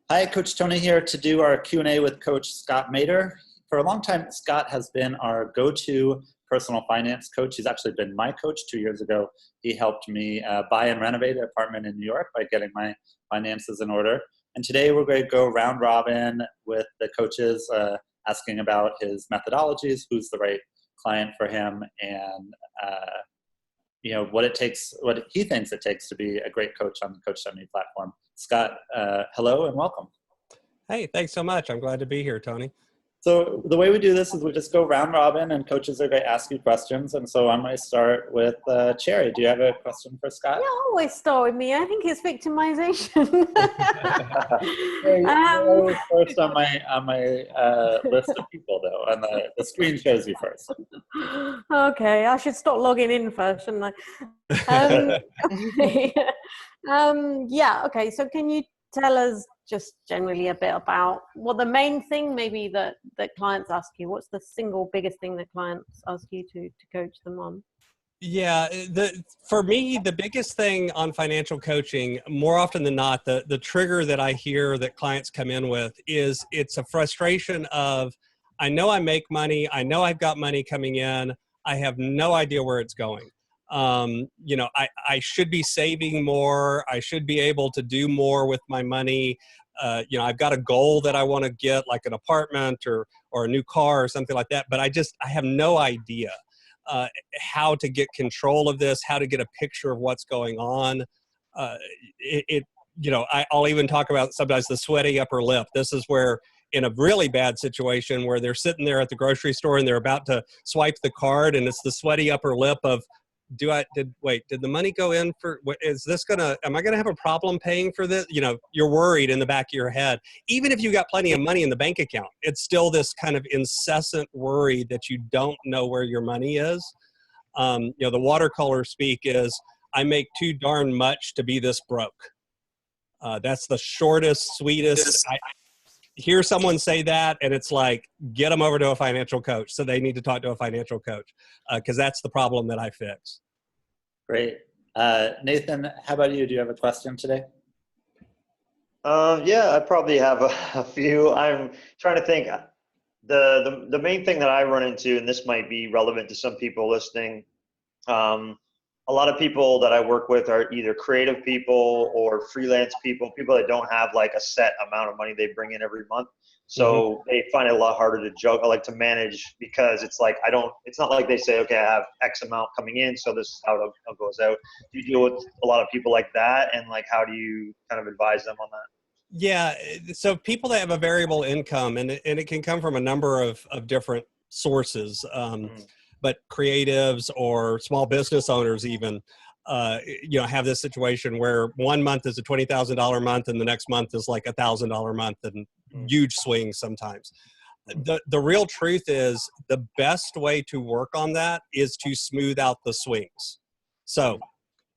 Hi, Coach Tony here to do our Q&A with Coach Scott Maderer. For a long time, Scott has been our go-to personal finance coach. He's actually been my coach 2 years ago. He helped me buy and renovate an apartment in New York by getting my finances in order. And today we're going to go round robin with the coaches, asking about his methodologies, who's the right client for him, and what he thinks it takes to be a great coach on the Coach 70 platform. Scott, hello and welcome. Hey, thanks so much. I'm glad to be here, Tony. So the way we do this is we just go round robin and coaches are going to ask you questions. And so I'm going to start with Cherry. Do you have a question for Scott? You always start with me. I think it's victimization. You're always first on my list of people, though, and the screen shows you first. Okay, I should stop logging in first, shouldn't I? Yeah, okay. So can you tell us just generally a bit about what the main thing maybe that clients ask you? What's the single biggest thing that clients ask you to coach them on? Yeah, for me, the biggest thing on financial coaching, more often than not, the trigger that I hear that clients come in with is it's a frustration of, I know I make money, I know I've got money coming in, I have no idea where it's going. I should be saving more, I should be able to do more with my money. I've got a goal that I want to get, like an apartment or a new car or something like that, but I have no idea how to get control of this, how to get a picture of what's going on. I'll even talk about sometimes the sweaty upper lip. This is where, in a really bad situation where they're sitting there at the grocery store and they're about to swipe the card, and it's the sweaty upper lip of, did the money go in for, am I gonna have a problem paying for this? You're worried in the back of your head. Even if you got plenty of money in the bank account, it's still this kind of incessant worry that you don't know where your money is. The watercolor speak is, I make too darn much to be this broke. That's the shortest, sweetest. I hear someone say that and it's like, get them over to a financial coach. So they need to talk to a financial coach because that's the problem that I fix. Great. Nathan, how about you? Do you have a question today? Yeah, I probably have a few. I'm trying to think. The main thing that I run into, and this might be relevant to some people listening, a lot of people that I work with are either creative people or freelance people that don't have like a set amount of money they bring in every month. So they find it a lot harder to juggle, like to manage, because it's like, it's not like they say, okay, I have X amount coming in, so this is how it goes out. Do you deal with a lot of people like that? And like, how do you kind of advise them on that? Yeah. So people that have a variable income, and it can come from a number of different sources. But creatives or small business owners even, have this situation where one month is a $20,000 month and the next month is like $1,000 month, and huge swings sometimes. The real truth is the best way to work on that is to smooth out the swings. So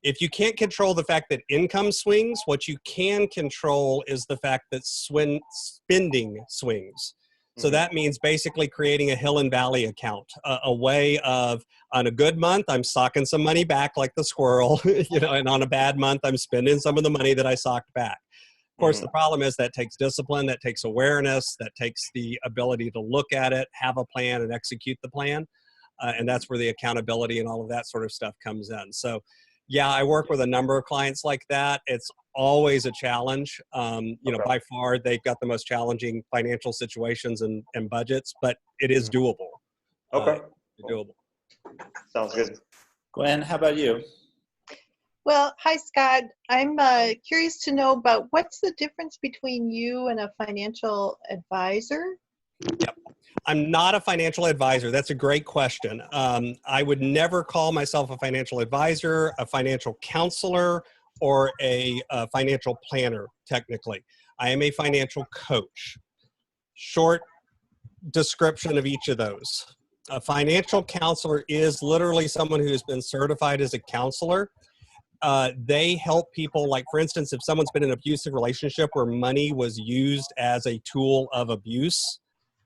if you can't control the fact that income swings, what you can control is the fact that spending swings. So that means basically creating a hill and valley account, a way of, on a good month, I'm socking some money back like the squirrel, and on a bad month, I'm spending some of the money that I socked back. Of course, the problem is that takes discipline, that takes awareness, that takes the ability to look at it, have a plan, and execute the plan. And that's where the accountability and all of that sort of stuff comes in. So yeah, I work with a number of clients like that. It's always a challenge. By far, they've got the most challenging financial situations and budgets, but it is doable. Okay. Doable. Sounds good. Gwen, how about you? Well, hi, Scott. I'm curious to know about what's the difference between you and a financial advisor? Yep. I'm not a financial advisor. That's a great question. I would never call myself a financial advisor, a financial counselor, or a financial planner, technically. I am a financial coach. Short description of each of those. A financial counselor is literally someone who has been certified as a counselor. They help people, like, for instance, if someone's been in an abusive relationship where money was used as a tool of abuse,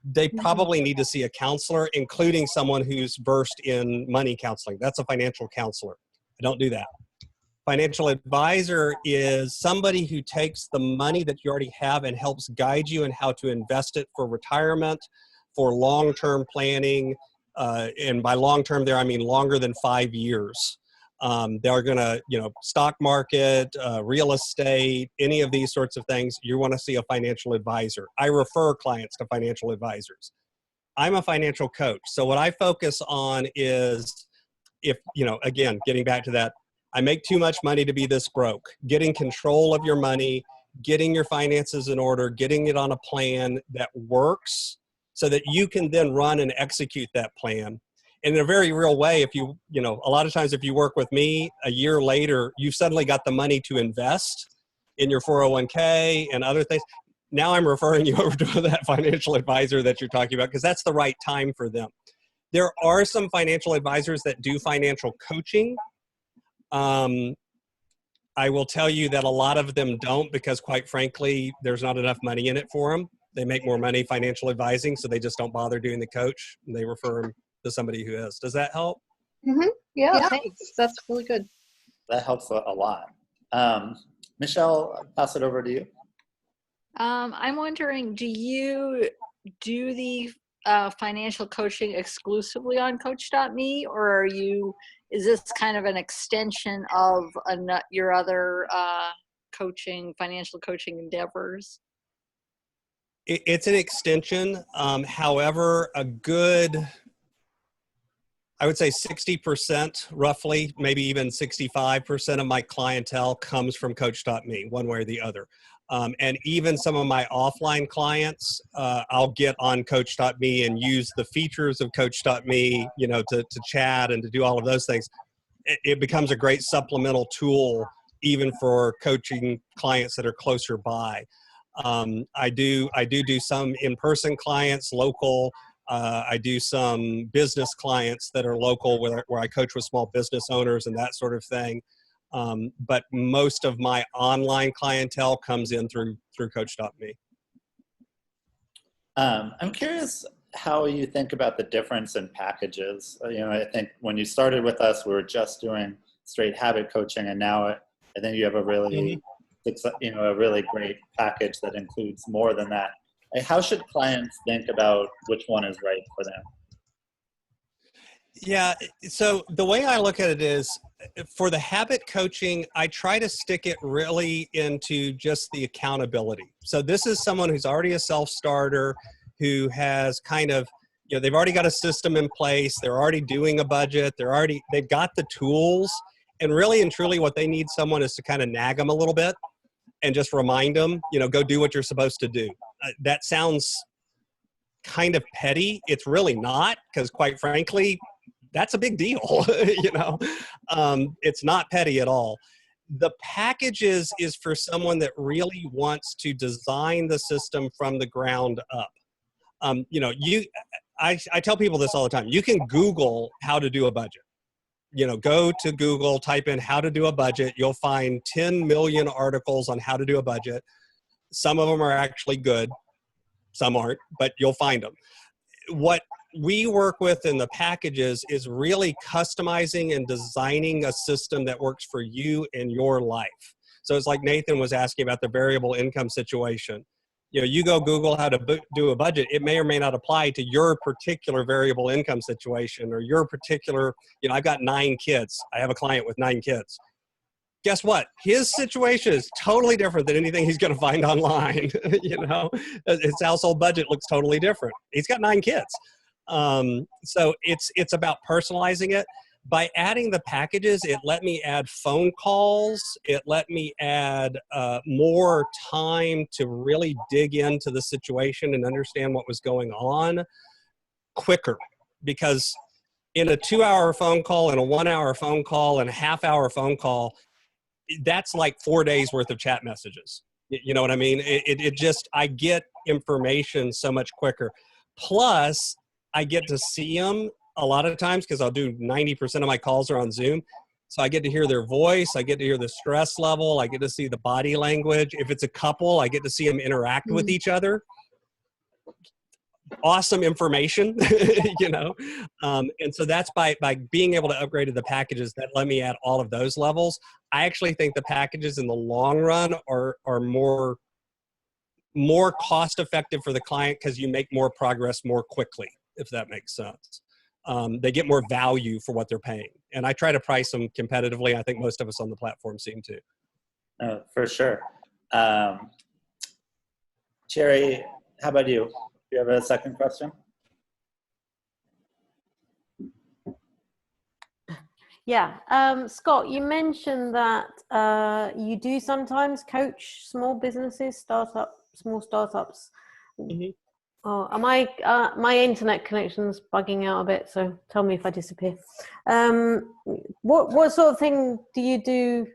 they probably need to see a counselor, including someone who's versed in money counseling. That's a financial counselor. I don't do that. Financial advisor is somebody who takes the money that you already have and helps guide you in how to invest it for retirement, for long-term planning. And by long-term there, I mean longer than 5 years. They're going to, stock market, real estate, any of these sorts of things. You want to see a financial advisor. I refer clients to financial advisors. I'm a financial coach. So what I focus on is again, getting back to that, I make too much money to be this broke. Getting control of your money, getting your finances in order, getting it on a plan that works so that you can then run and execute that plan. And in a very real way, if a lot of times if you work with me, a year later, you've suddenly got the money to invest in your 401k and other things. Now I'm referring you over to that financial advisor that you're talking about because that's the right time for them. There are some financial advisors that do financial coaching. I will tell you that a lot of them don't because, quite frankly, there's not enough money in it for them. They make more money financial advising, so they just don't bother doing the coach. And they refer them to somebody who is. Does that help? Mm-hmm. Yeah, thanks. That's really good. That helps a lot. Michelle, I'll pass it over to you. I'm wondering, do you do the financial coaching exclusively on Coach.me, or is this kind of an extension of your other financial coaching endeavors? It's an extension. However, I would say 60%, roughly, maybe even 65% of my clientele comes from Coach.me, one way or the other. And even some of my offline clients, I'll get on Coach.me and use the features of Coach.me, to chat and to do all of those things. It becomes a great supplemental tool, even for coaching clients that are closer by. I do some in-person clients, local. I do some business clients that are local where I coach with small business owners and that sort of thing. But most of my online clientele comes in through Coach.me. I'm curious how you think about the difference in packages. I think when you started with us, we were just doing straight habit coaching, and now I think you have a really great package that includes more than that. How should clients think about which one is right for them? Yeah, so the way I look at it is, for the habit coaching, I try to stick it really into just the accountability. So this is someone who's already a self-starter, who has kind of, they've already got a system in place, they're already doing a budget, they've got the tools, and really and truly what they need someone is to kind of nag them a little bit and just remind them, go do what you're supposed to do. That sounds kind of petty. It's really not, because quite frankly, that's a big deal. It's not petty at all. The packages is for someone that really wants to design the system from the ground up. I tell people this all the time. You can Google how to do a budget. Go to Google, type in how to do a budget. You'll find 10 million articles on how to do a budget. Some of them are actually good. Some aren't, but you'll find them. What we work with in the packages is really customizing and designing a system that works for you and your life. So it's like Nathan was asking about the variable income situation. You go Google how to do a budget. It may or may not apply to your particular variable income situation or your particular, I've got 9 kids. I have a client with 9 kids. Guess what? His situation is totally different than anything he's going to find online. His household budget looks totally different. He's got 9 kids. So it's about personalizing it. By adding the packages, it let me add phone calls. It let me add more time to really dig into the situation and understand what was going on quicker. Because in a 2-hour phone call and a 1-hour phone call and a half-hour phone call, that's like 4 days worth of chat messages. You know what I mean? I get information so much quicker. Plus, I get to see them a lot of times because I'll do 90% of my calls are on Zoom. So I get to hear their voice. I get to hear the stress level. I get to see the body language. If it's a couple, I get to see them interact with each other. awesome information, you know? And so that's by being able to upgrade to the packages that let me add all of those levels. I actually think the packages in the long run are more cost effective for the client because you make more progress more quickly, if that makes sense. They get more value for what they're paying. And I try to price them competitively. I think most of us on the platform seem to. For sure. Cherry, how about you? Do you have a second question? Yeah. Scott, you mentioned that you do sometimes coach small businesses, small startups. Mm-hmm. Oh, my internet connection's bugging out a bit, so tell me if I disappear. What sort of thing do you do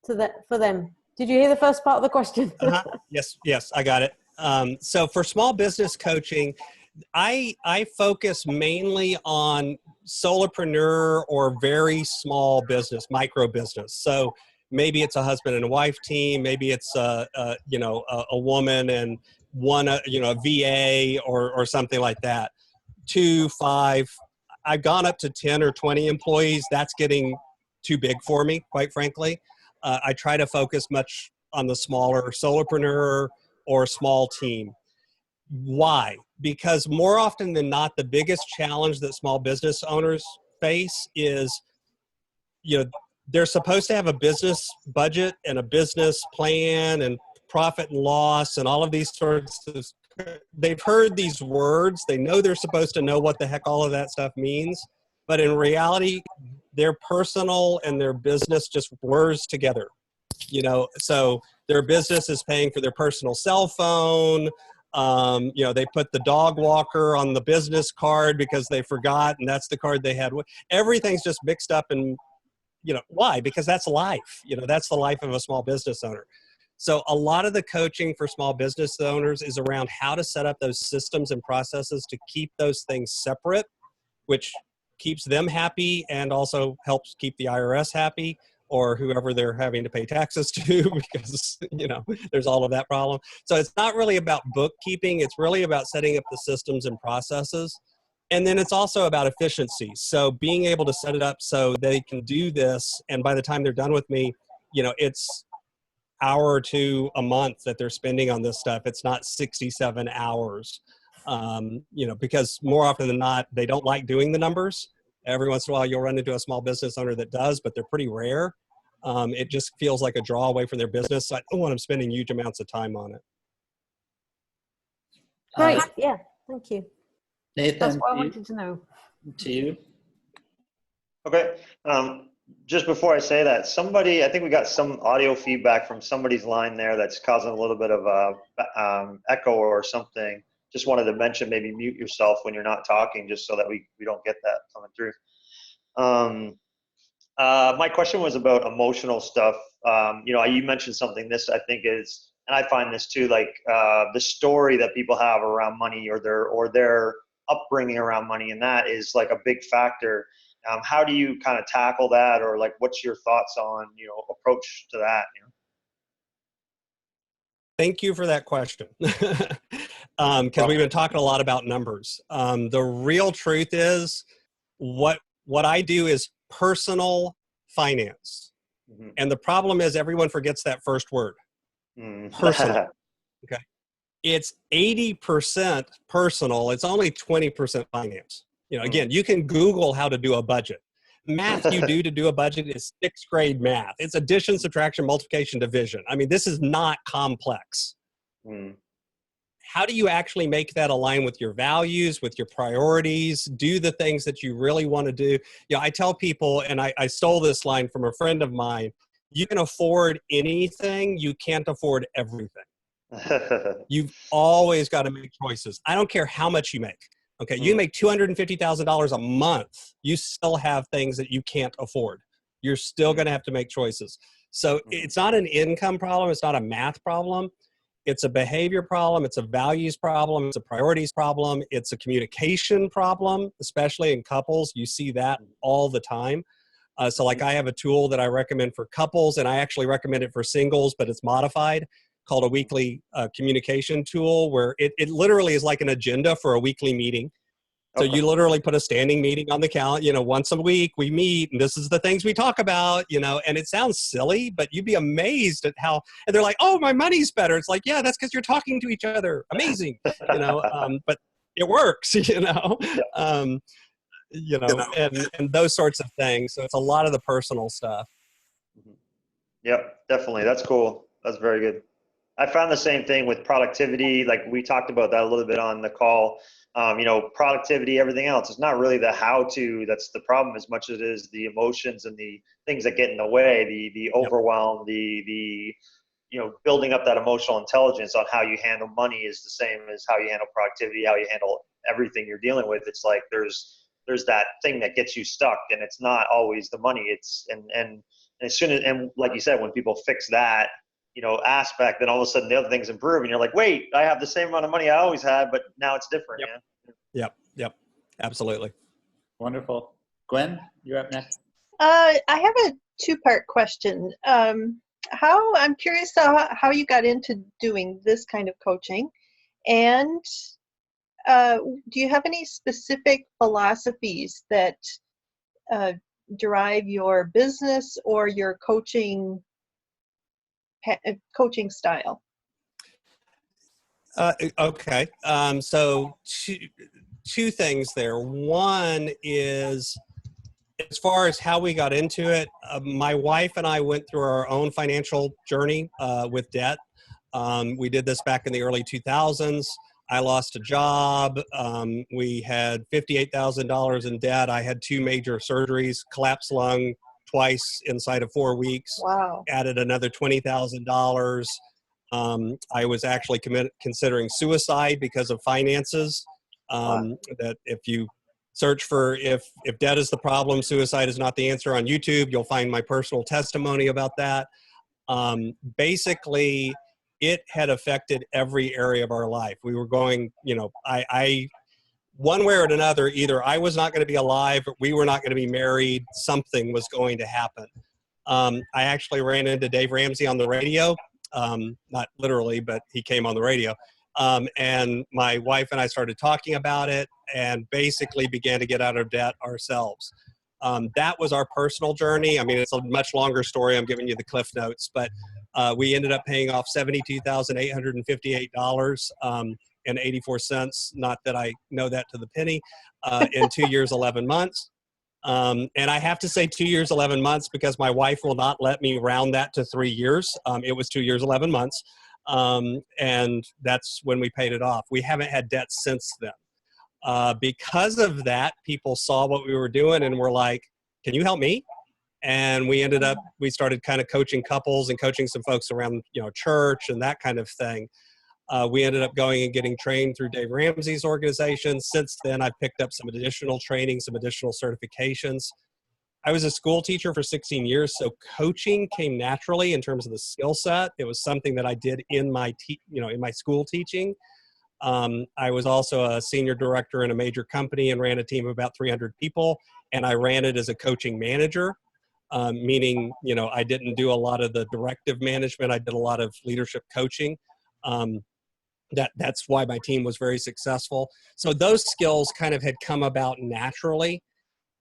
for them? Did you hear the first part of the question? Yes, I got it. So for small business coaching, I focus mainly on solopreneur or very small business, micro business. So maybe it's a husband and a wife team, maybe it's a woman and a VA or something like that. 2, 5. I've gone up to 10 or 20 employees. That's getting too big for me, quite frankly. I try to focus much on the smaller solopreneur or small team. Why? Because more often than not, the biggest challenge that small business owners face is, they're supposed to have a business budget and a business plan and profit and loss and all of these sorts of, they've heard these words. They know they're supposed to know what the heck all of that stuff means. But in reality, their personal and their business just blurs together. So their business is paying for their personal cell phone. They put the dog walker on the business card because they forgot, and that's the card they had. Everything's just mixed up, and why? Because that's life. That's the life of a small business owner. So a lot of the coaching for small business owners is around how to set up those systems and processes to keep those things separate, which keeps them happy and also helps keep the IRS happy, or whoever they're having to pay taxes to, because, there's all of that problem. So it's not really about bookkeeping. It's really about setting up the systems and processes. And then it's also about efficiency. So being able to set it up so they can do this, and by the time they're done with me, it's hour or two a month that they're spending on this stuff. It's not 67 hours, because more often than not, they don't like doing the numbers. Every once in a while, you'll run into a small business owner that does, but they're pretty rare. It just feels like a draw away from their business. So I don't want them spending huge amounts of time on it. Great. Yeah. Thank you. Nathan, that's what I wanted to know. To you. Okay. Just before I say that, I think we got some audio feedback from somebody's line there that's causing a little bit of echo or something. Just wanted to mention, maybe mute yourself when you're not talking, just so that we don't get that coming through. My question was about emotional stuff. You mentioned something, this I think is, and I find this too, like the story that people have around money or their upbringing around money, and that is like a big factor. How do you kind of tackle that, or like what's your thoughts on approach to that? Thank you for that question. Because we've been talking a lot about numbers. The real truth is what I do is personal finance. Mm-hmm. And the problem is everyone forgets that first word, personal. Okay. It's 80% personal. It's only 20% finance. Again, you can Google how to do a budget. Math you do to do a budget is 6th grade math. It's addition, subtraction, multiplication, division. I mean, this is not complex. How do you actually make that align with your values, with your priorities, do the things that you really want to do? I tell people, and I stole this line from a friend of mine, you can afford anything, you can't afford everything. You've always got to make choices. I don't care how much you make. Okay, you make $250,000 a month, you still have things that you can't afford. You're still going to have to make choices. So it's not an income problem. It's not a math problem. It's a behavior problem. It's a values problem. It's a priorities problem. It's a communication problem, especially in couples. You see that all the time. So like I have a tool that I recommend for couples, and I actually recommend it for singles, but it's modified. called a weekly communication tool, where it literally is like an agenda for a weekly meeting. So Okay. you literally put a standing meeting on the calendar, once a week we meet and this is the things we talk about, and it sounds silly, but you'd be amazed at how, and they're like, oh, my money's better. It's like, yeah, that's because you're talking to each other. Amazing. But it works, and those sorts of things. So it's a lot of the personal stuff. Yep, definitely. That's cool. That's very good. I found the same thing with productivity. Like we talked about that a little bit on the call. Productivity, everything else. It's not really the how-to that's the problem as much as it is the emotions and the things that get in the way, the overwhelm, the building up that emotional intelligence on how you handle money is the same as how you handle productivity, how you handle everything you're dealing with. It's like there's that thing that gets you stuck, and it's not always the money. It's and as soon as, and like you said, when people fix that aspect, then all of a sudden the other things improve, and you're like, wait, I have the same amount of money I always had, but now it's different. Yep, absolutely. Wonderful. Gwen, you're up next. I have a two-part question. I'm curious how you got into doing this kind of coaching, and do you have any specific philosophies that drive your business or your coaching style? Okay. So two things there. One is, as far as how we got into it, my wife and I went through our own financial journey with debt. We did this back in the early 2000s. I lost a job. We had $58,000 in debt. I had 2 major surgeries, collapsed lung twice inside of 4 weeks. Wow. Added another $20,000. I was actually considering suicide because of finances. That if you search for if debt is the problem, suicide is not the answer on YouTube, you'll find my personal testimony about that. Basically, it had affected every area of our life. We were going, I one way or another, either I was not going to be alive, or we were not going to be married, something was going to happen. I actually ran into Dave Ramsey on the radio. Not literally, but he came on the radio. And my wife and I started talking about it and basically began to get out of debt ourselves. That was our personal journey. I mean, it's a much longer story. I'm giving you the Cliff Notes, but we ended up paying off $72,858 and 84 cents. Not that I know that to the penny, in 2 years, 11 months. And I have to say 2 years, 11 months, because my wife will not let me round that to 3 years. It was 2 years, 11 months. And that's when we paid it off. We haven't had debt since then. Because of that, people saw what we were doing and were like, can you help me? And we started kind of coaching couples and coaching some folks around, church and that kind of thing. We ended up going and getting trained through Dave Ramsey's organization. Since then, I've picked up some additional training, some additional certifications. I was a school teacher for 16 years, so coaching came naturally in terms of the skill set. It was something that I did in my school teaching. I was also a senior director in a major company and ran a team of about 300 people, and I ran it as a coaching manager, meaning, I didn't do a lot of the directive management. I did a lot of leadership coaching. That's why my team was very successful. So those skills kind of had come about naturally.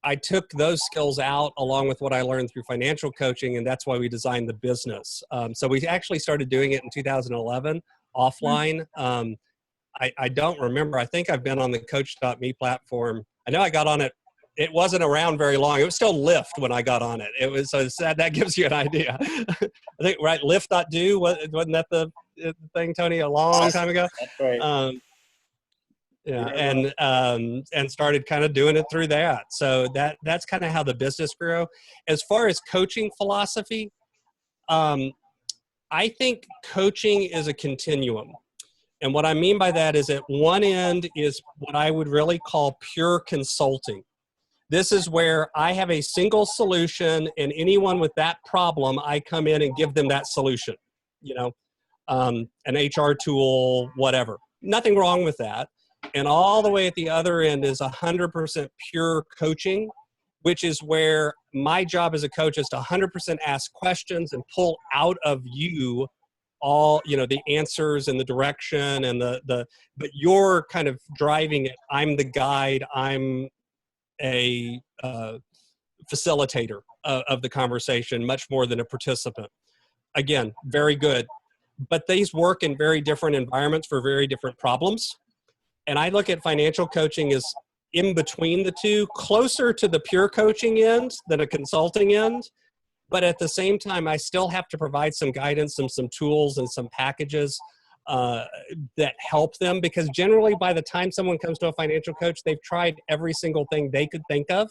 I took those skills out along with what I learned through financial coaching, and that's why we designed the business. So we actually started doing it in 2011 offline. I don't remember. I think I've been on the Coach.me platform. I know I got on it. It wasn't around very long. It was still Lyft when I got on it. It was, so that gives you an idea. I think, right, Lyft.do, wasn't that the thing, Tony, a long time ago? That's right. And started kind of doing it through that. So that's kind of how the business grew. As far as coaching philosophy, I think coaching is a continuum. And what I mean by that is at one end is what I would really call pure consulting. This is where I have a single solution, and anyone with that problem, I come in and give them that solution, an HR tool, whatever. Nothing wrong with that. And all the way at the other end is 100% pure coaching, which is where my job as a coach is to 100% ask questions and pull out of you all, the answers and the direction and but you're kind of driving it. I'm the guide. I'm a facilitator of the conversation, much more than a participant. Again, very good. But these work in very different environments for very different problems. And I look at financial coaching as in between the two, closer to the pure coaching end than a consulting end. But at the same time, I still have to provide some guidance and some tools and some packages that help them, because generally by the time someone comes to a financial coach, they've tried every single thing they could think of.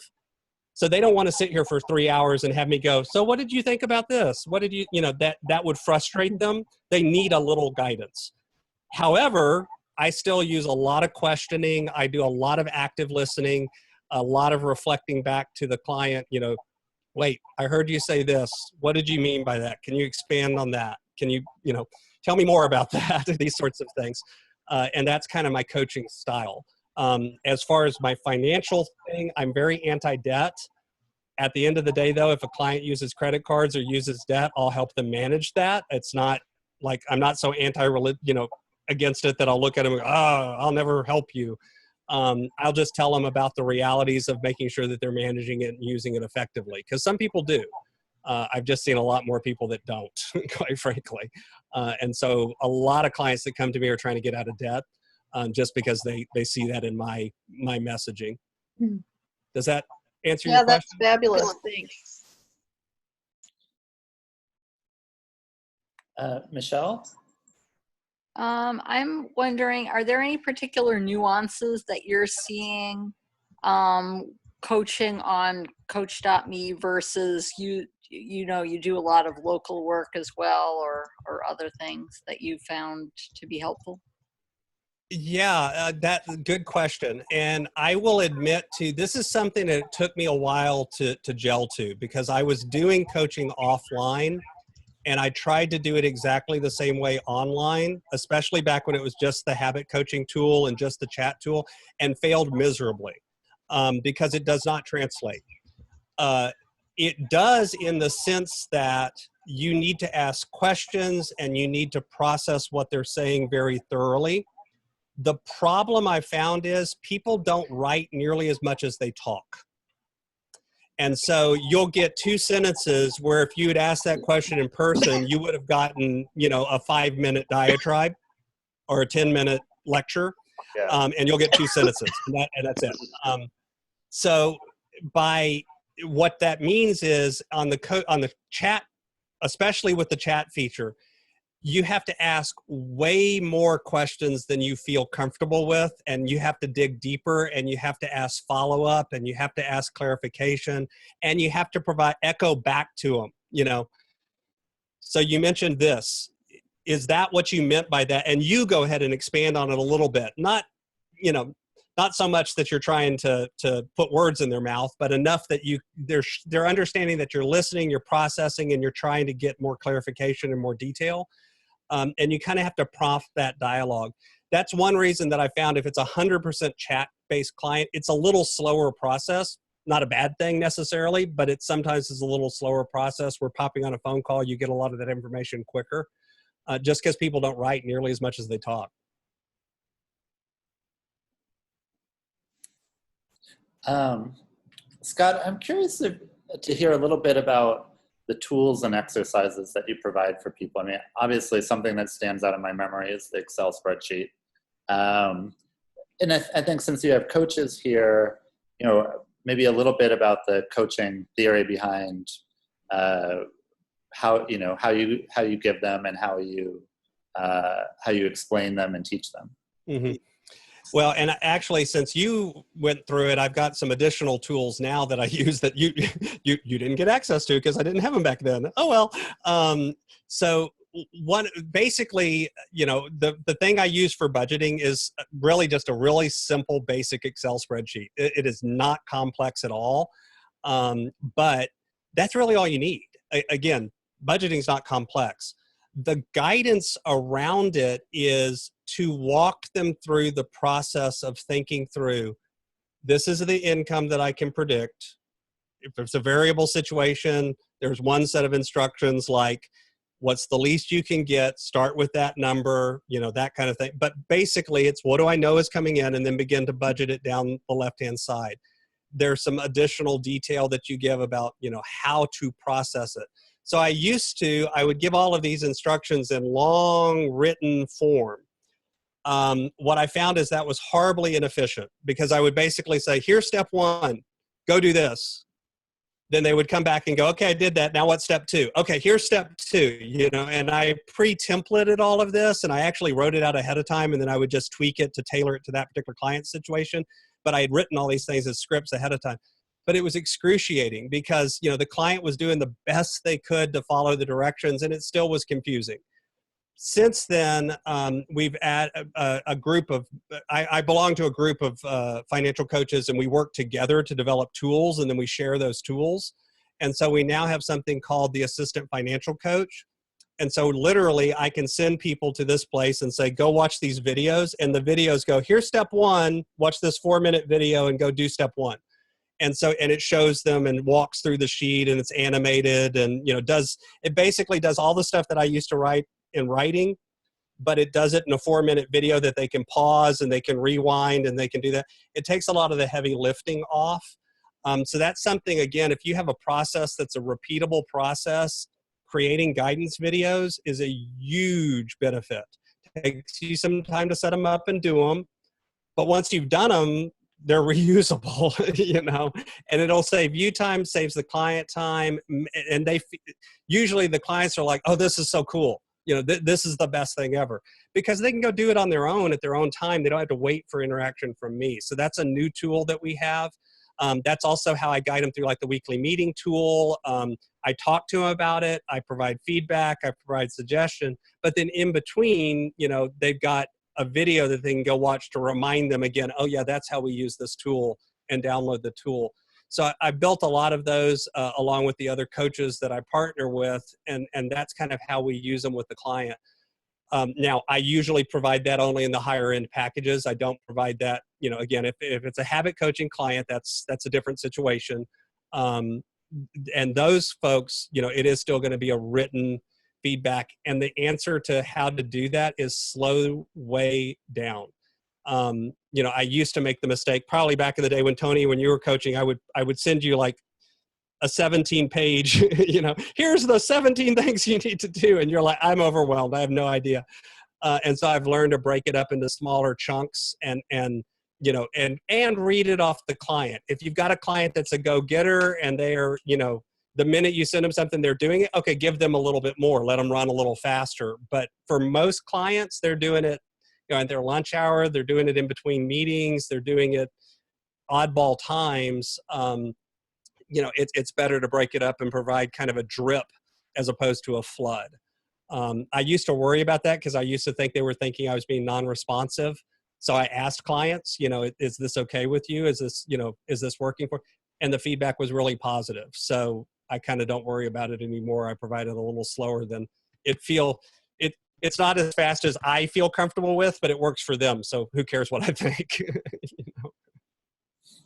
So they don't want to sit here for 3 hours and have me go, so what did you think about this? What did you, that would frustrate them. They need a little guidance. However, I still use a lot of questioning. I do a lot of active listening, a lot of reflecting back to the client, wait, I heard you say this. What did you mean by that? Can you expand on that? Can you, tell me more about that? These sorts of things. And that's kind of my coaching style. As far as my financial thing, I'm very anti-debt. At the end of the day, though, if a client uses credit cards or uses debt, I'll help them manage that. It's not like I'm not so against it that I'll look at them and go, oh, I'll never help you. I'll just tell them about the realities of making sure that they're managing it and using it effectively. Because some people do. I've just seen a lot more people that don't, quite frankly. And so a lot of clients that come to me are trying to get out of debt just because they see that in my messaging. Does that answer your question? Yeah, that's fabulous. Thanks. Michelle? I'm wondering, are there any particular nuances that you're seeing coaching on Coach.me versus you do a lot of local work as well, or other things that you found to be helpful? Yeah, that's a good question. And I will admit this is something that took me a while to gel to, because I was doing coaching offline and I tried to do it exactly the same way online, especially back when it was just the habit coaching tool and just the chat tool, and failed miserably because it does not translate. It does in the sense that you need to ask questions and you need to process what they're saying very thoroughly. The problem I found is people don't write nearly as much as they talk. And so you'll get 2 sentences where if you had asked that question in person, you would have gotten, a 5-minute diatribe or a 10-minute lecture, and you'll get 2 sentences, and that's it. So by what that means is on the chat, especially with the chat feature, you have to ask way more questions than you feel comfortable with, and you have to dig deeper, and you have to ask follow-up, and you have to ask clarification, and you have to provide echo back to them, So you mentioned this. Is that what you meant by that? And you go ahead and expand on it a little bit. Not so much that you're trying to put words in their mouth, but enough that they're understanding that you're listening, you're processing, and you're trying to get more clarification and more detail. And you kind of have to prompt that dialogue. That's one reason that I found if it's 100% chat-based client, it's a little slower process. Not a bad thing necessarily, but it sometimes is a little slower process. We're popping on a phone call, you get a lot of that information quicker, just because people don't write nearly as much as they talk. Scott, I'm curious to hear a little bit about the tools and exercises that you provide for people. I mean, obviously something that stands out in my memory is the Excel spreadsheet. And I think since you have coaches here, maybe a little bit about the coaching theory behind how you give them and how you explain them and teach them. Mm-hmm. Well, and actually, since you went through it, I've got some additional tools now that I use that you didn't get access to because I didn't have them back then. Oh, well. So basically, the thing I use for budgeting is really just a really simple, basic Excel spreadsheet. It is not complex at all, but that's really all you need. Again, budgeting is not complex. The guidance around it is to walk them through the process of thinking through, this is the income that I can predict. If it's a variable situation, there's one set of instructions like, What's the least you can get? Start with that number, that kind of thing. But basically, it's what do I know is coming in, and then begin to budget it down the left-hand side. There's some additional detail that you give about, how to process it. So I would give all of these instructions in long written form. What I found is that was horribly inefficient, because I would basically say, here's step 1, go do this. Then they would come back and go, okay, I did that. Now what's step 2? Okay, here's step 2, and I pre-templated all of this, and I actually wrote it out ahead of time, and then I would just tweak it to tailor it to that particular client situation. But I had written all these things as scripts ahead of time. But it was excruciating because, the client was doing the best they could to follow the directions, and it still was confusing. Since then, we've added a group of, I belong to a group of financial coaches, and we work together to develop tools, and then we share those tools. And so we now have something called the Assistant Financial Coach. And so literally I can send people to this place and say, go watch these videos. And the videos go, here's step 1, watch this 4-minute video and go do step 1. And so, and it shows them and walks through the sheet, and it's animated, and, it basically does all the stuff that I used to write in writing, but it does it in a 4-minute video that they can pause and they can rewind and they can do that. It takes a lot of the heavy lifting off. So that's something, again, if you have a process that's a repeatable process, creating guidance videos is a huge benefit. It takes you some time to set them up and do them, but once you've done them, they're reusable, and it'll save you time, saves the client time, and usually the clients are like, oh, this is so cool. This is the best thing ever, because they can go do it on their own at their own time. They don't have to wait for interaction from me. So that's a new tool that we have. That's also how I guide them through like the weekly meeting tool. I talk to them about it. I provide feedback. I provide suggestion. But then in between, they've got a video that they can go watch to remind them again, oh yeah, that's how we use this tool, and download the tool. So I built a lot of those along with the other coaches that I partner with, and that's kind of how we use them with the client. Now, I usually provide that only in the higher end packages. I don't provide that, again, if it's a habit coaching client, that's a different situation. And those folks, it is still going to be a written feedback. And the answer to how to do that is slow way down. I used to make the mistake probably back in the day when Tony, when you were coaching, I would send you like a 17-page, here's the 17 things you need to do. And you're like, I'm overwhelmed. I have no idea. And so I've learned to break it up into smaller chunks and read it off the client. If you've got a client that's a go-getter and they are, the minute you send them something, they're doing it. Okay, give them a little bit more. Let them run a little faster. But for most clients, they're doing it at their lunch hour. They're doing it in between meetings. They're doing it oddball times. It's better to break it up and provide kind of a drip as opposed to a flood. I used to worry about that because I used to think they were thinking I was being non-responsive. So I asked clients, is this okay with you? Is this working for? And the feedback was really positive. So I kind of don't worry about it anymore. I provide it a little slower than it's not as fast as I feel comfortable with, but it works for them. So who cares what I think?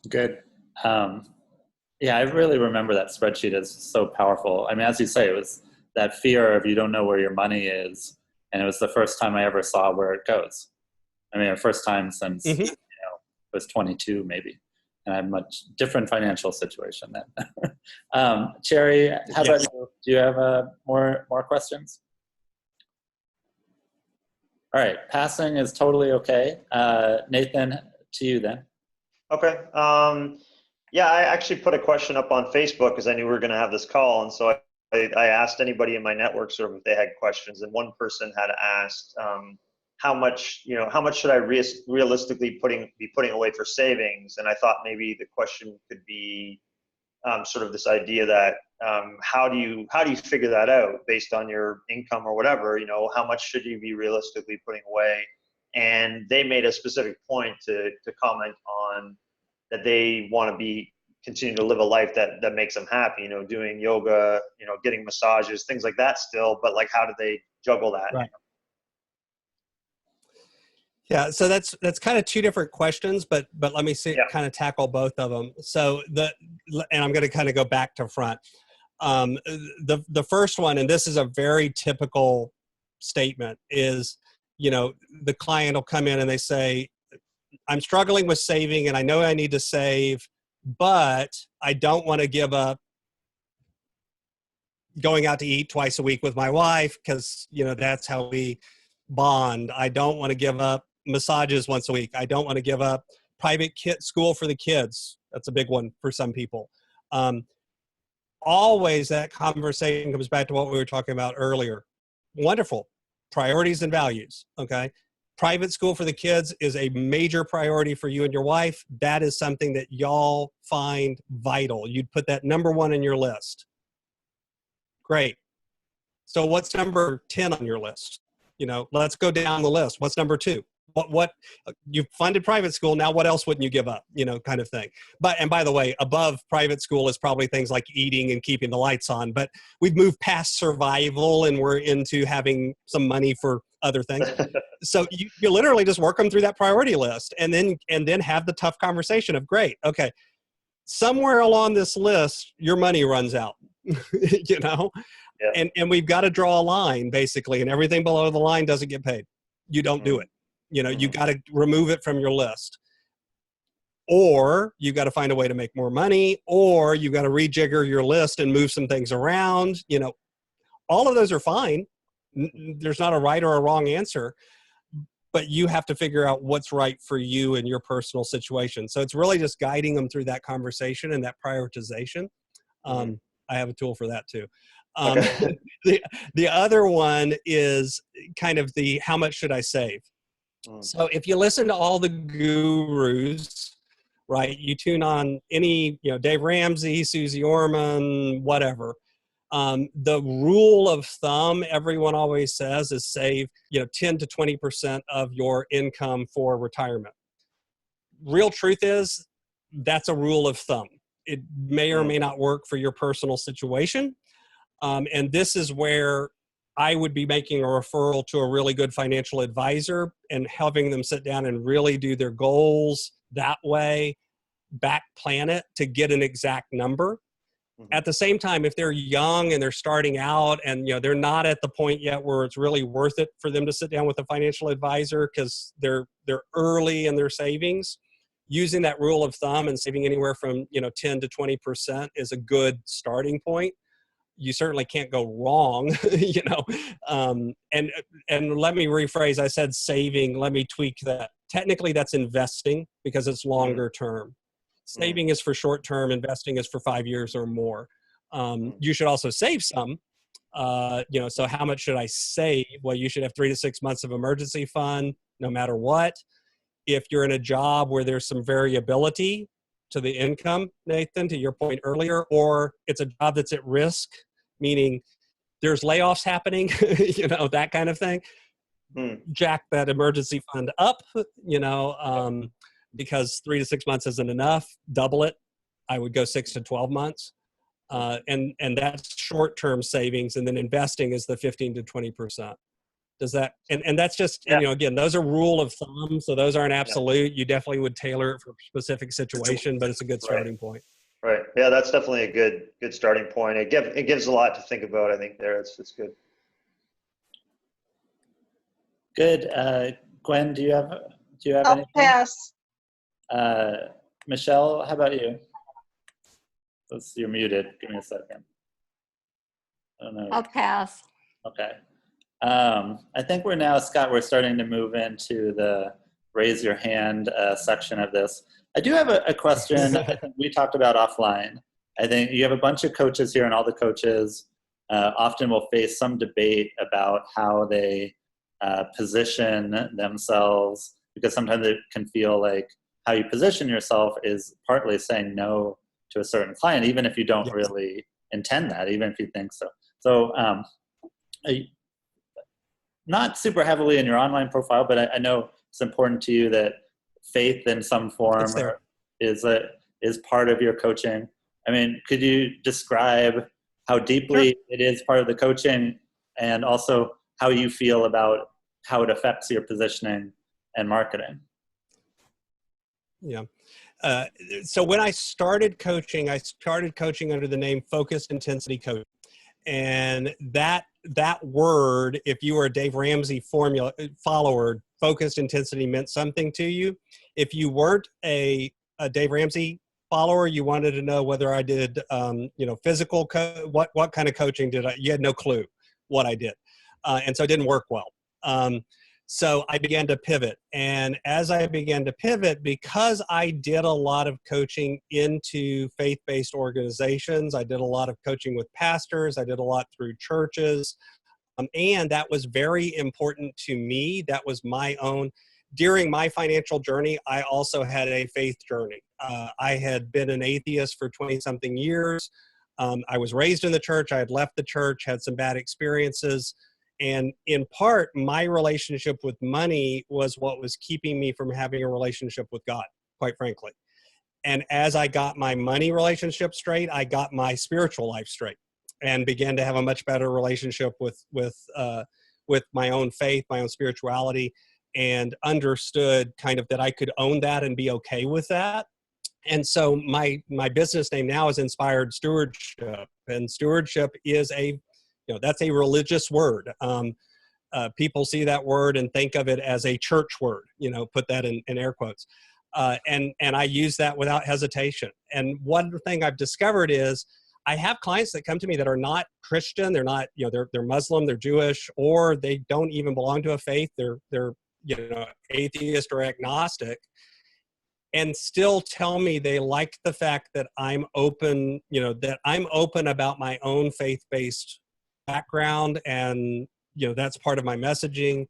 Good. Yeah, I really remember that spreadsheet as so powerful. I mean, as you say, it was that fear of you don't know where your money is. And it was the first time I ever saw where it goes. I mean, the first time since, it was 22 maybe. And I have a much different financial situation then. Cherry, how about you? Do you have more questions? All right, passing is totally okay. Nathan, to you then. Okay. Yeah, I actually put a question up on Facebook because I knew we were going to have this call. And so I asked anybody in my network sort of if they had questions. And one person had asked, how much should I realistically be putting away for savings? And I thought maybe the question could be sort of this idea that how do you figure that out based on your income or whatever? How much should you be realistically putting away? And they made a specific point to comment on that they want to continue to live a life that makes them happy. Doing yoga, getting massages, things like that still. But like, how do they juggle that? Right. Yeah, so that's kind of two different questions, but let me see, kind of tackle both of them. So and I'm going to kind of go back to front. The first one, and this is a very typical statement, is, the client will come in and they say, I'm struggling with saving and I know I need to save, but I don't want to give up going out to eat twice a week with my wife because, that's how we bond. I don't want to give up massages once a week. I don't want to give up private school for the kids. That's a big one for some people. Always that conversation comes back to what we were talking about earlier. Wonderful. Priorities and values. Okay. Private school for the kids is a major priority for you and your wife. That is something that y'all find vital. You'd put that number 1 in your list. Great. So what's number 10 on your list? Let's go down the list. What's number 2? What you funded private school. Now what else wouldn't you give up? Kind of thing. And by the way, above private school is probably things like eating and keeping the lights on, but we've moved past survival and we're into having some money for other things. So you literally just work them through that priority list and then have the tough conversation of, great. Okay. Somewhere along this list, your money runs out, Yeah. And we've got to draw a line basically, and everything below the line doesn't get paid. You don't do it. You got to remove it from your list, or you got to find a way to make more money, or you got to rejigger your list and move some things around. All of those are fine. There's not a right or a wrong answer, but you have to figure out what's right for you and your personal situation. So it's really just guiding them through that conversation and that prioritization. I have a tool for that too. Okay. The other one is kind of the, how much should I save? So if you listen to all the gurus, right, you tune on any, Dave Ramsey, Susie Orman, whatever. The rule of thumb, everyone always says, is save, 10 to 20% of your income for retirement. Real truth is that's a rule of thumb. It may or may not work for your personal situation. And this is where I would be making a referral to a really good financial advisor and having them sit down and really do their goals that way, back plan it to get an exact number. At the same time, if they're young and they're starting out and they're not at the point yet where it's really worth it for them to sit down with a financial advisor because they're early in their savings, using that rule of thumb and saving anywhere from 10 to 20% is a good starting point. You certainly can't go wrong, and let me rephrase. I said saving. Let me tweak that. Technically, that's investing because it's longer term. Saving is for short term. Investing is for 5 years or more. You should also save some. So how much should I save? Well, you should have 3 to 6 months of emergency fund, no matter what. If you're in a job where there's some variability to the income, Nathan, to your point earlier, or it's a job that's at risk, meaning there's layoffs happening, that kind of thing, jack that emergency fund up, because 3 to 6 months isn't enough, double it. I would go 6 to 12 months. And that's short-term savings. And then investing is the 15 to 20%. Does that, and that's just, again, those are rule of thumb. So those aren't absolute. You definitely would tailor it for a specific situation, but it's a good starting point. Right. Yeah, that's definitely a good starting point. It gives a lot to think about, I think there. It's good. Good. Gwen, do you have I'll anything? pass. Michelle, how about you? You're muted. Give me a second. I don't know. I'll pass. Okay. I think we're starting to move into the raise your hand section of this. I do have a question. I think we talked about offline. I think you have a bunch of coaches here, and all the coaches often will face some debate about how they position themselves, because sometimes it can feel like how you position yourself is partly saying no to a certain client, even if you don't really intend that, even if you think so. So not super heavily in your online profile, but I know it's important to you that faith in some form is part of your coaching. I mean, could you describe how deeply it is part of the coaching, and also how you feel about how it affects your positioning and marketing? Yeah. So when I started coaching under the name Focused Intensity Coach. And that word, if you were a Dave Ramsey follower, focused intensity meant something to you. If you weren't a Dave Ramsey follower, you wanted to know whether I did, physical, what kind of coaching did I, you had no clue what I did. And so it didn't work well. So I began to pivot. And as I began to pivot, because I did a lot of coaching into faith-based organizations, I did a lot of coaching with pastors, I did a lot through churches, and that was very important to me. That was my own. During my financial journey, I also had a faith journey. I had been an atheist for 20-something years. I was raised in the church. I had left the church, had some bad experiences. And in part, my relationship with money was what was keeping me from having a relationship with God, quite frankly. And as I got my money relationship straight, I got my spiritual life straight and began to have a much better relationship with my own faith, my own spirituality, and understood kind of that I could own that and be okay with that. And so my business name now is Inspired Stewardship, and stewardship is that's a religious word. People see that word and think of it as a church word, put that in air quotes. And I use that without hesitation. And one thing I've discovered is I have clients that come to me that are not Christian. They're not, they're Muslim, they're Jewish, or they don't even belong to a faith. They're atheist or agnostic, and still tell me they like the fact that I'm open, that I'm open about my own faith-based background, and that's part of my messaging,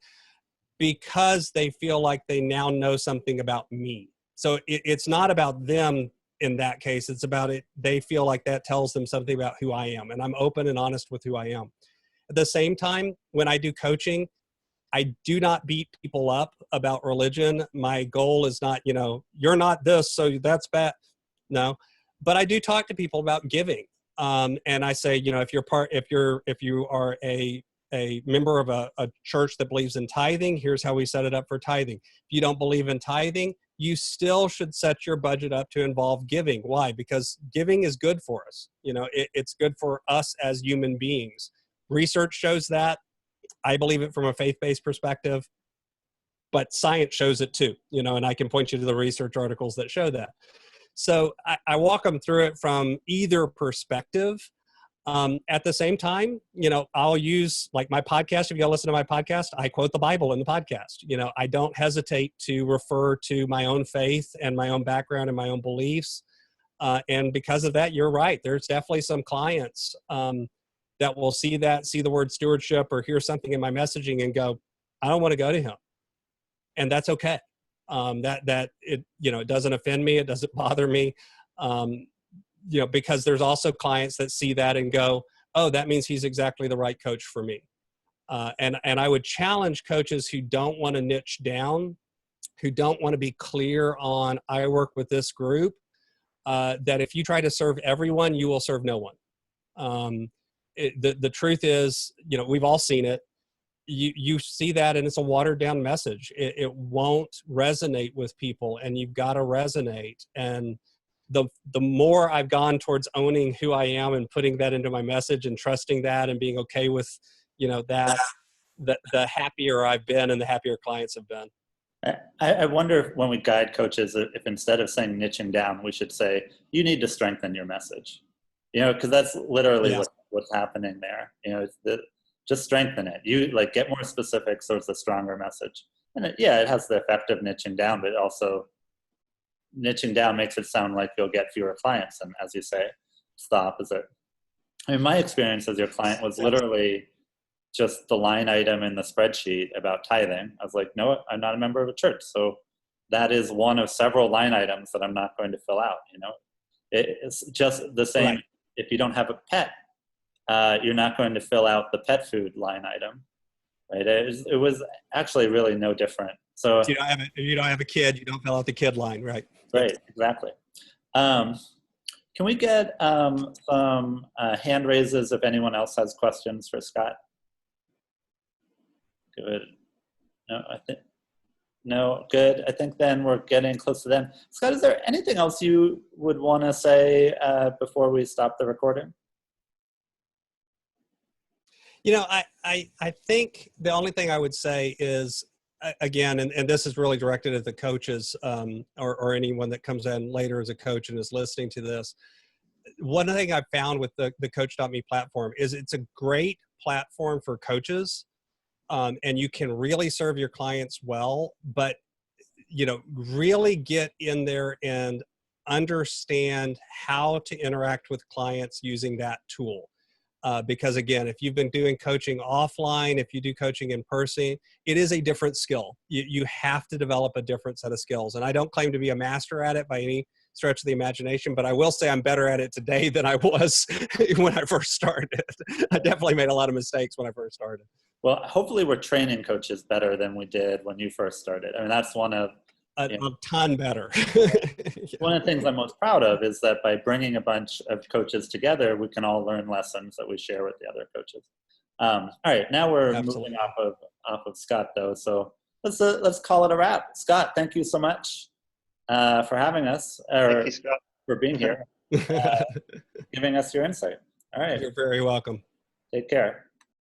because they feel like they now know something about me. So it's not about them in that case, it's about it. They feel like that tells them something about who I am, and I'm open and honest with who I am. At the same time, when I do coaching, I do not beat people up about religion. My goal is not, you're not this, so that's bad. No, but I do talk to people about giving. And I say, if you are a member of a church that believes in tithing, here's how we set it up for tithing. If you don't believe in tithing, you still should set your budget up to involve giving. Why? Because giving is good for us. It's good for us as human beings. Research shows that. I believe it from a faith-based perspective, but science shows it too, and I can point you to the research articles that show that. So I walk them through it from either perspective. At the same time, I'll use, like, my podcast. If you listen to my podcast, I quote the Bible in the podcast. I don't hesitate to refer to my own faith and my own background and my own beliefs. And because of that, you're right. There's definitely some clients that will see the word stewardship or hear something in my messaging and go, I don't want to go to him. And that's okay. It doesn't offend me. It doesn't bother me. Because there's also clients that see that and go, oh, that means he's exactly the right coach for me. And I would challenge coaches who don't want to niche down, who don't want to be clear on, I work with this group, that if you try to serve everyone, you will serve no one. The truth is, we've all seen it. You see that, and it's a watered down message. It won't resonate with people, and you've got to resonate. And the more I've gone towards owning who I am and putting that into my message and trusting that and being okay with, that, the happier I've been and the happier clients have been. I wonder when we guide coaches, if instead of saying niching down, we should say, you need to strengthen your message, because that's literally what's happening there. Just strengthen it. You get more specific, so it's a stronger message. And it has the effect of niching down, but also niching down makes it sound like you'll get fewer clients. And as you say, it's the opposite. My experience as your client was literally just the line item in the spreadsheet about tithing. I was like, no, I'm not a member of a church. So that is one of several line items that I'm not going to fill out. It's just the same. Right. If you don't have a pet, you're not going to fill out the pet food line item, right? It was actually really no different. So if you don't have a kid, you don't fill out the kid line, right? Right, exactly. Can we get some hand raises if anyone else has questions for Scott? Good. No, I think No, good. I think then we're getting close to the end. Scott, is there anything else you would want to say before we stop the recording? You know, I think the only thing I would say is, again, and this is really directed at the coaches or anyone that comes in later as a coach and is listening to this. One thing I've found with the Coach.me platform is it's a great platform for coaches, and you can really serve your clients well, but, you know, really get in there and understand how to interact with clients using that tool. Because again, if you've been doing coaching offline, if you do coaching in person, it is a different skill. You have to develop a different set of skills. And I don't claim to be a master at it by any stretch of the imagination, but I will say I'm better at it today than I was when I first started. I definitely made a lot of mistakes when I first started. Well, hopefully we're training coaches better than we did when you first started. I mean, that's one of a ton better. One of the things I'm most proud of is that by bringing a bunch of coaches together, we can all learn lessons that we share with the other coaches. All right, now we're Absolutely. moving off of Scott, though. So let's call it a wrap. Scott, thank you so much for having us, Thank you, Scott. for being here, giving us your insight. All right, You're very welcome. take care.